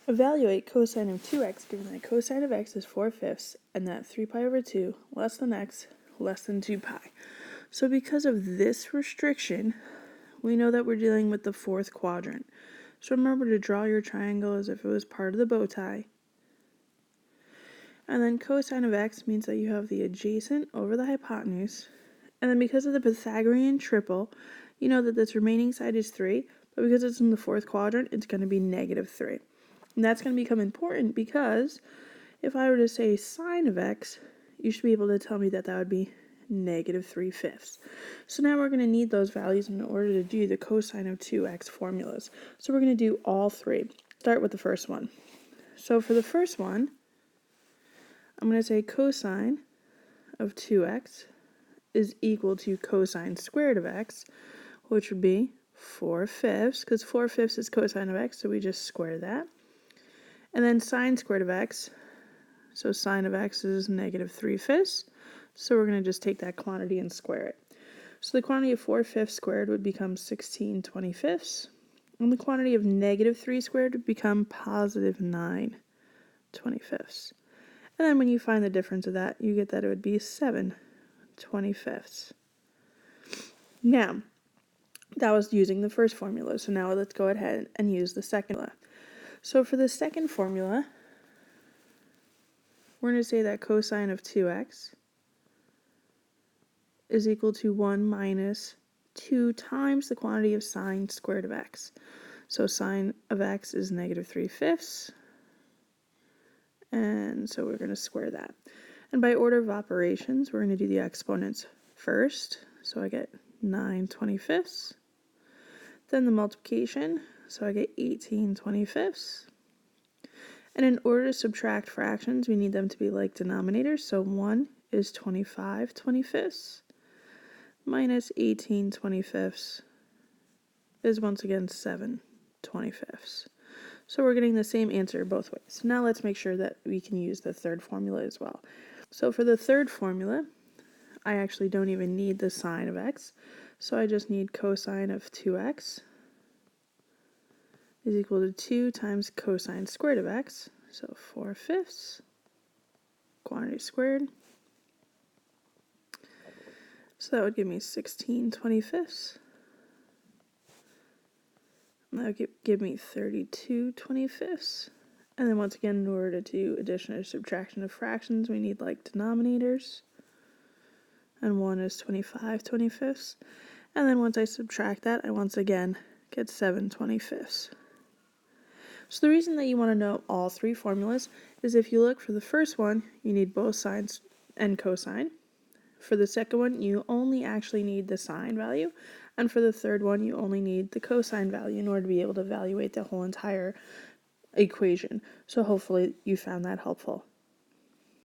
Evaluate cosine of 2x given that cosine of x is 4/5 and that 3 pi over 2 less than x less than 2 pi. So because of this restriction, we know that we're dealing with the fourth quadrant. So remember to draw your triangle as if it was part of the bow tie. And then cosine of x means that you have the adjacent over the hypotenuse. And then because of the Pythagorean triple, you know that this remaining side is 3, but because it's in the fourth quadrant, it's going to be -3. And that's going to become important because if I were to say sine of x, you should be able to tell me that that would be -3/5. So now we're going to need those values in order to do the cosine of 2x formulas. So we're going to do all three. Start with the first one. So for the first one, I'm going to say cosine of 2x is equal to cosine squared of x, which would be 4/5, because 4/5 is cosine of x, so we just square that. And then sine squared of x, so sine of x is -3/5, so we're going to just take that quantity and square it. So the quantity of 4/5 squared would become 16/25, and the quantity of -3 squared would become +9/25. And then when you find the difference of that, you get that it would be 7/25. Now, that was using the first formula, so now let's go ahead and use the second formula. So for the second formula, we're going to say that cosine of 2x is equal to 1 minus 2 times the quantity of sine squared of x. So sine of x is -3/5, and so we're going to square that. And by order of operations, we're going to do the exponents first. So I get 9/25. Then the multiplication, so I get 18/25. And in order to subtract fractions, we need them to be like denominators. So 1 is 25/25 minus 18/25 is once again 7/25. So we're getting the same answer both ways. Now let's make sure that we can use the third formula as well. So for the third formula, I actually don't even need the sine of x. So I just need cosine of 2x is equal to 2 times cosine squared of x. So 4/5, quantity squared. So that would give me 16/25. And that would give me 32/25. And then once again, in order to do addition or subtraction of fractions, we need like denominators. And 1 is 25/25. And then once I subtract that, I once again get 7/25. So the reason that you want to know all three formulas is if you look for the first one, you need both sines and cosine. For the second one, you only actually need the sine value. And for the third one, you only need the cosine value in order to be able to evaluate the whole entire equation. So hopefully you found that helpful.